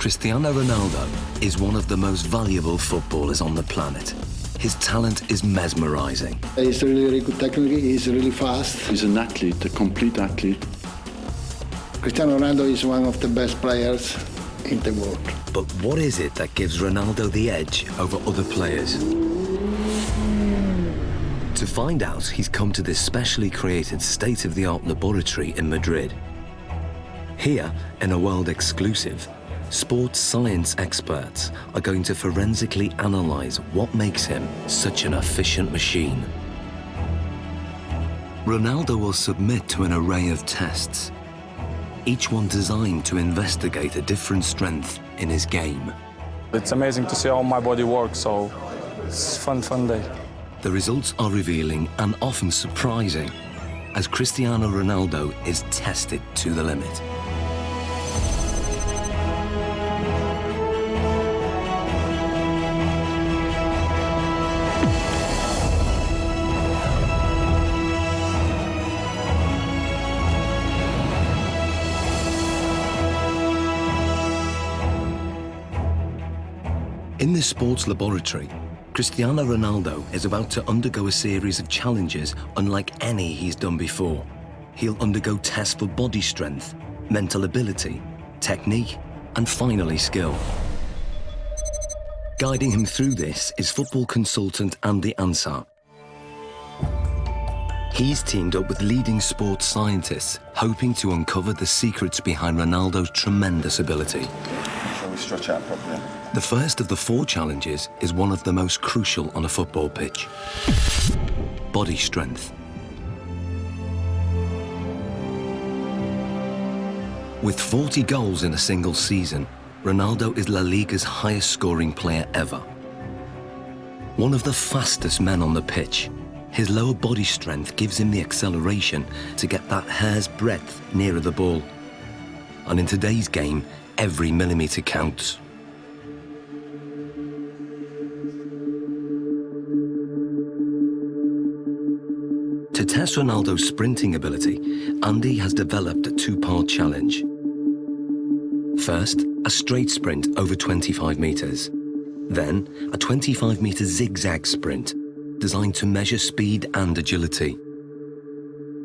Cristiano Ronaldo is one of the most valuable footballers on the planet. His talent is mesmerizing. He's really good technically, he's really fast. He's an athlete, a complete athlete. Cristiano Ronaldo is one of the best players in the world. But what is it that gives Ronaldo the edge over other players? To find out, he's come to this specially created state-of-the-art laboratory in Madrid. Here, in a world exclusive, sports science experts are going to forensically analyze what makes him such an efficient machine. Ronaldo will submit to an array of tests, each one designed to investigate a different strength in his game. It's amazing to see how my body works, so it's a fun day. The results are revealing and often surprising as Cristiano Ronaldo is tested to the limit. In this sports laboratory, Cristiano Ronaldo is about to undergo a series of challenges unlike any he's done before. He'll undergo tests for body strength, mental ability, technique, and finally skill. Guiding him through this is football consultant Andy Ansar. He's teamed up with leading sports scientists, hoping to uncover the secrets behind Ronaldo's tremendous ability. Shall we stretch out properly? The first of the 4 challenges is one of the most crucial on a football pitch: body strength. With 40 goals in a single season, Ronaldo is La Liga's highest scoring player ever. One of the fastest men on the pitch, his lower body strength gives him the acceleration to get that hair's breadth nearer the ball. And in today's game, every millimetre counts. To test Ronaldo's sprinting ability, Andy has developed a 2-part challenge. First, a straight sprint over 25 metres. Then, a 25-metre zigzag sprint, designed to measure speed and agility.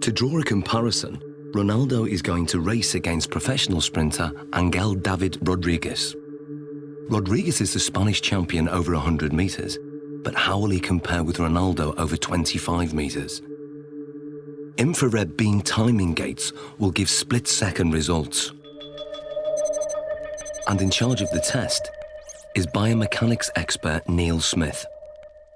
To draw a comparison, Ronaldo is going to race against professional sprinter Angel David Rodriguez. Rodriguez is the Spanish champion over 100 metres, but how will he compare with Ronaldo over 25 metres? Infrared beam timing gates will give split-second results. And in charge of the test is biomechanics expert Neil Smith.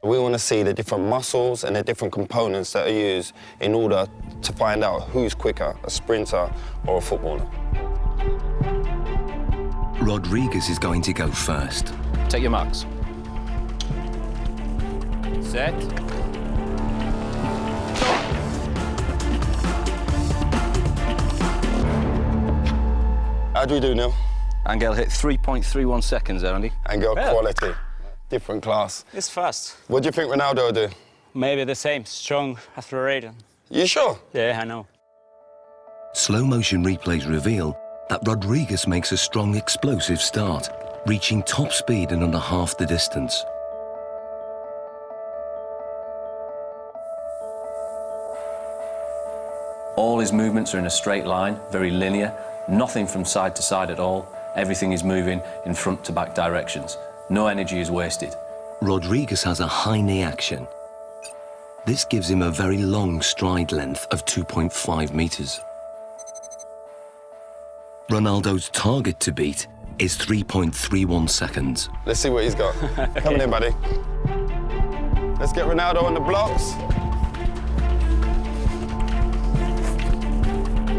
We want to see the different muscles and the different components that are used in order to find out who's quicker, a sprinter or a footballer. Rodriguez is going to go first. Take your marks. Set. How do we do, Neil? Angel hit 3.31 seconds there, Andy. Angel Yeah. quality, different class. It's fast. What do you think Ronaldo will do? Maybe the same, strong acceleration. You sure? Yeah, I know. Slow-motion replays reveal that Rodriguez makes a strong explosive start, reaching top speed in under half the distance. All his movements are in a straight line, very linear, nothing from side to side at all. Everything is moving in front to back directions. No energy is wasted. Rodriguez has a high knee action. This gives him a very long stride length of 2.5 metres. Ronaldo's target to beat is 3.31 seconds. Let's see what he's got. Coming in, buddy. Let's get Ronaldo on the blocks.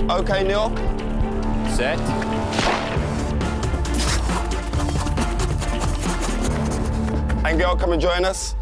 Okay, Neil. Set. Angel, come and join us.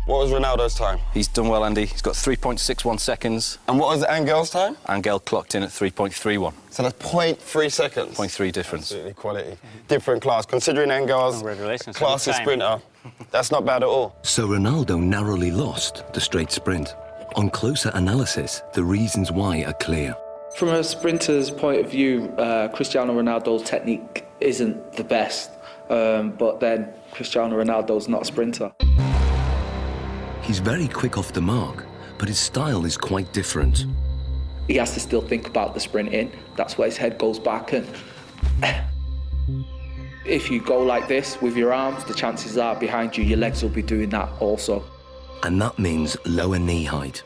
What was Ronaldo's time? He's done well, Andy. He's got 3.61 seconds. And what was Angel's time? Angel clocked in at 3.31. So that's 0.3 seconds. 0.3 difference. Absolutely quality. Different class. Considering Angel's Congratulations. classy Time. sprinter, that's not bad at all. So Ronaldo narrowly lost the straight sprint. On closer analysis, the reasons why are clear. From a sprinter's point of view, Cristiano Ronaldo's technique isn't the best. But then Cristiano Ronaldo's not a sprinter. He's very quick off the mark, but his style is quite different. He has to still think about the sprinting. That's where his head goes back. And if you go like this with your arms, the chances are behind you, your legs will be doing that also. And that means lower knee height.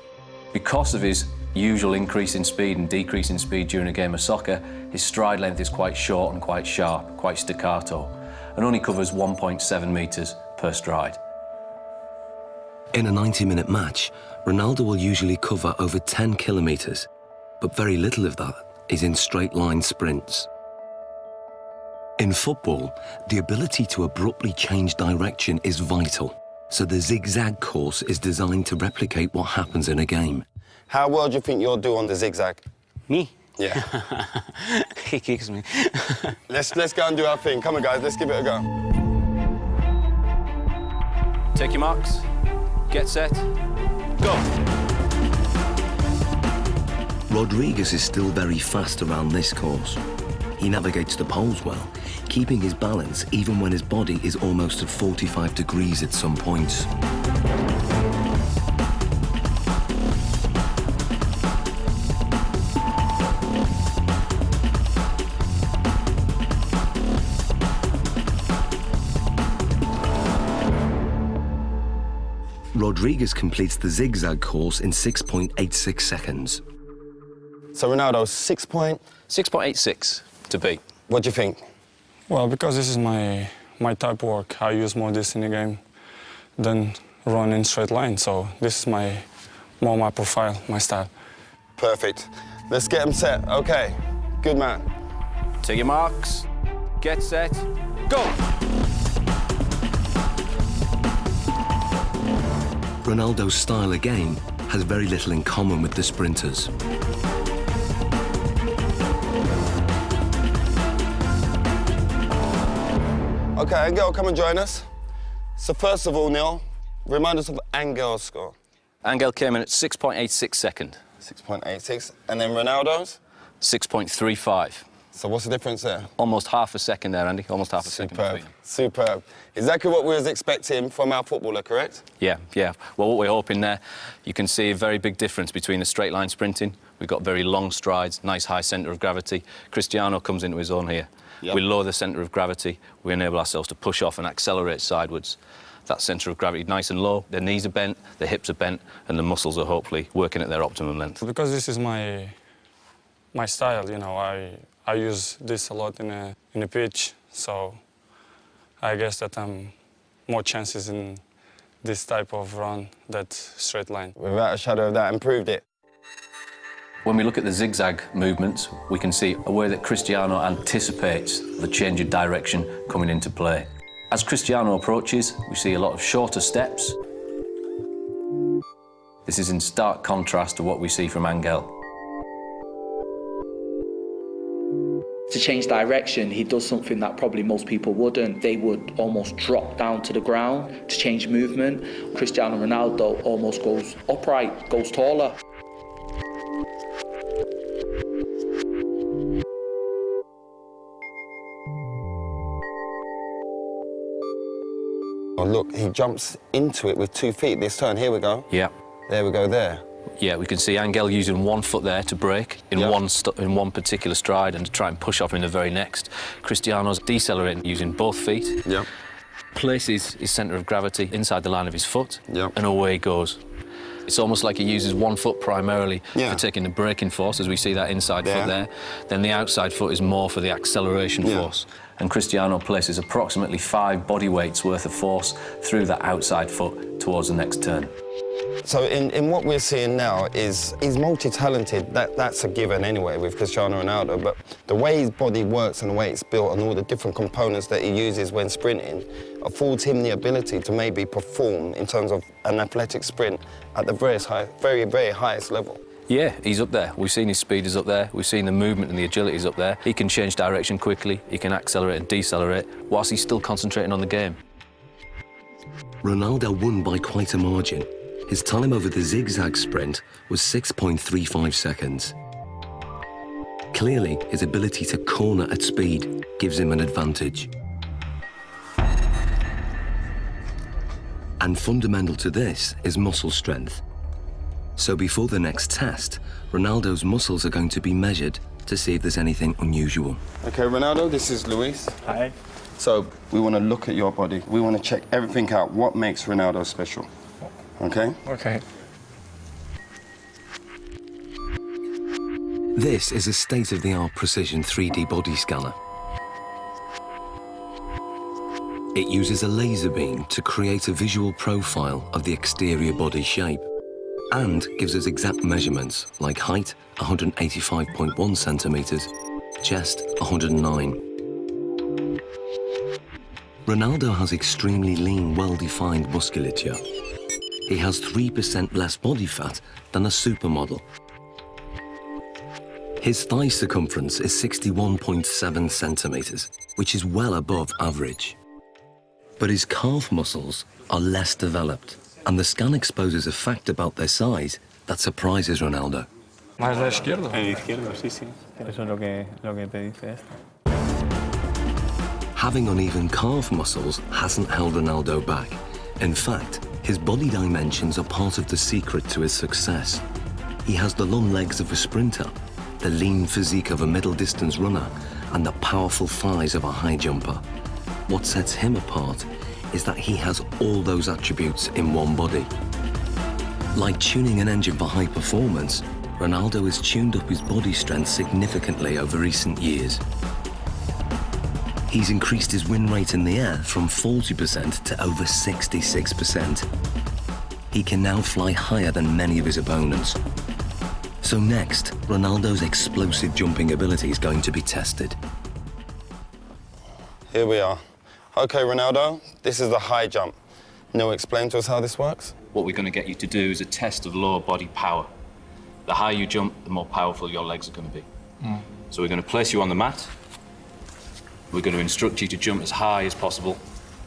Because of his usual increase in speed and decrease in speed during a game of soccer, his stride length is quite short and quite sharp, quite staccato, and only covers 1.7 metres per stride. In a 90-minute match, Ronaldo will usually cover over 10 kilometres, but very little of that is in straight-line sprints. In football, the ability to abruptly change direction is vital, so the zigzag course is designed to replicate what happens in a game. How well do you think you'll do on the zigzag? Me? Yeah. He kicks me. let's go and do our thing. Come on, guys, let's give it a go. Take your marks. Get set. Go. Rodriguez is still very fast around this course. He navigates the poles well, keeping his balance even when his body is almost at 45 degrees at some points. Rodriguez completes the zigzag course in 6.86 seconds. So Ronaldo, 6.86 to beat. What do you think? Well, because this is my type of work, I use more this in the game than run in straight line. So this is more my profile, my style. Perfect. Let's get him set. Okay, good man. Take your marks. Get set. Go. Ronaldo's style again has very little in common with the sprinters. Okay, Angel, come and join us. So first of all, Neil, remind us of Angel's score. Angel came in at 6.86 second. 6.86. And then Ronaldo's? 6.35. So what's the difference there? Almost half a second there, Andy. Almost half a second between them. Superb. Exactly what we was expecting from our footballer, correct? Yeah. Well, what we're hoping there, you can see a very big difference between the straight line sprinting. We've got very long strides, nice high centre of gravity. Cristiano comes into his own here. Yep. We lower the centre of gravity. We enable ourselves to push off and accelerate sidewards. That centre of gravity nice and low. The knees are bent, the hips are bent, and the muscles are hopefully working at their optimum length. Because this is my style, you know, I use this a lot in a pitch, so I guess that I'm more chances in this type of run than straight line. Without a shadow of that, improved it. When we look at the zigzag movements, we can see a way that Cristiano anticipates the change of direction coming into play. As Cristiano approaches, we see a lot of shorter steps. This is in stark contrast to what we see from Angel. To change direction, he does something that probably most people wouldn't. They would almost drop down to the ground to change movement. Cristiano Ronaldo almost goes upright, goes taller. Oh, look, he jumps into it with 2 feet this turn. Here we go. Yeah. There we go, there. Yeah, we can see Angel using 1 foot there to break in one particular stride and to try and push off in the very next. Cristiano's decelerating using both feet. Yeah. Places his centre of gravity inside the line of his foot, Yep. and away he goes. It's almost like he uses 1 foot primarily Yeah. for taking the braking force, as we see that inside There. foot there. Then the outside foot is more for the acceleration force. And Cristiano places approximately 5 body weights worth of force through that outside foot towards the next turn. So in what we're seeing now is he's multi-talented. That's a given anyway with Cristiano Ronaldo, but the way his body works and the way it's built and all the different components that he uses when sprinting affords him the ability to maybe perform in terms of an athletic sprint at the very, very highest level. Yeah, he's up there. We've seen his speed is up there. We've seen the movement and the agility is up there. He can change direction quickly. He can accelerate and decelerate whilst he's still concentrating on the game. Ronaldo won by quite a margin. His time over the zigzag sprint was 6.35 seconds. Clearly, his ability to corner at speed gives him an advantage. And fundamental to this is muscle strength. So before the next test, Ronaldo's muscles are going to be measured to see if there's anything unusual. Okay, Ronaldo, this is Luis. Hi. So we want to look at your body. We want to check everything out. What makes Ronaldo special? Okay? Okay. This is a state-of-the-art precision 3D body scanner. It uses a laser beam to create a visual profile of the exterior body shape and gives us exact measurements like height, 185.1 centimeters, chest, 109. Ronaldo has extremely lean, well-defined musculature. He has 3% less body fat than a supermodel. His thigh circumference is 61.7 centimeters, which is well above average. But his calf muscles are less developed, and the scan exposes a fact about their size that surprises Ronaldo. ¿Más a la izquierda? El izquierdo, sí, sí. Eso es lo que te dice esto. Having uneven calf muscles hasn't held Ronaldo back. In fact, his body dimensions are part of the secret to his success. He has the long legs of a sprinter, the lean physique of a middle-distance runner, and the powerful thighs of a high jumper. What sets him apart is that he has all those attributes in one body. Like tuning an engine for high performance, Ronaldo has tuned up his body strength significantly over recent years. He's increased his win rate in the air from 40% to over 66%. He can now fly higher than many of his opponents. So next, Ronaldo's explosive jumping ability is going to be tested. Here we are. Okay, Ronaldo, this is the high jump. Now explain to us how this works. What we're going to get you to do is a test of lower body power. The higher you jump, the more powerful your legs are going to be. So we're going to place you on the mat. We're going to instruct you to jump as high as possible,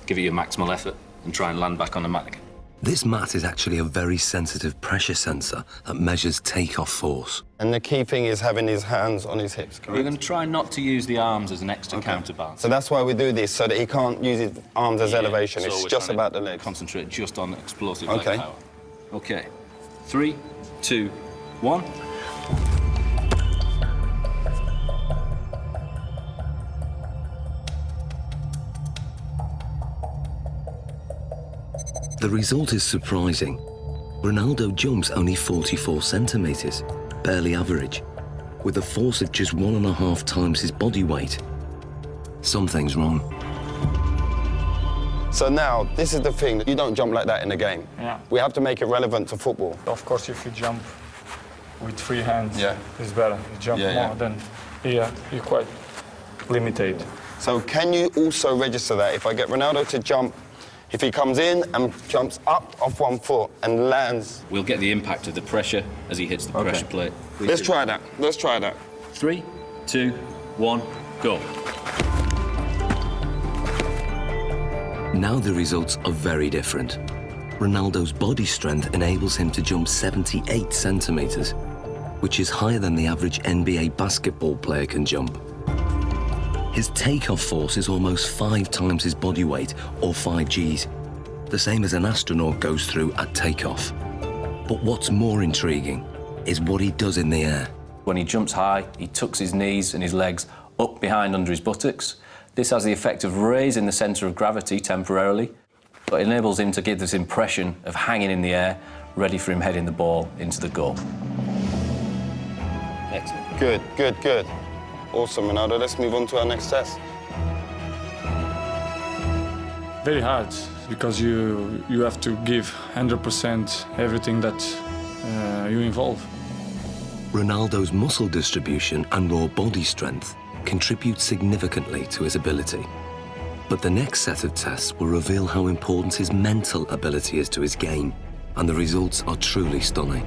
give it your maximal effort, and try and land back on the mat again. This mat is actually a very sensitive pressure sensor that measures takeoff force. And the key thing is having his hands on his hips, correct? We're going to try not to use the arms as an extra counterbalance. So that's why we do this, so that he can't use his arms as elevation. So It's we're just trying about to the legs. Concentrate just on explosive Okay. leg power. Okay. 3, 2, 1. The result is surprising. Ronaldo jumps only 44 centimeters, barely average, with a force of just 1.5 times his body weight. Something's wrong. So now, this is the thing. You don't jump like that in the game. Yeah. We have to make it relevant to football. Of course, if you jump with free hands, Yeah. it's better. You jump more, then you're quite limited. So can you also register that? If I get Ronaldo to jump, if he comes in and jumps up off one foot and lands. We'll get the impact of the pressure as he hits the pressure plate. Let's try that. Let's try that. 3, 2, 1, go. Now the results are very different. Ronaldo's body strength enables him to jump 78 centimeters, which is higher than the average NBA basketball player can jump. His takeoff force is almost 5 times his body weight, or 5 Gs, the same as an astronaut goes through at takeoff. But what's more intriguing is what he does in the air. When he jumps high, he tucks his knees and his legs up behind under his buttocks. This has the effect of raising the centre of gravity temporarily, but enables him to give this impression of hanging in the air, ready for him heading the ball into the goal. Excellent. Good, good, good. Awesome, Ronaldo. Let's move on to our next test. Very hard, because you have to give 100% everything that you involve. Ronaldo's muscle distribution and raw body strength contribute significantly to his ability. But the next set of tests will reveal how important his mental ability is to his game, and the results are truly stunning.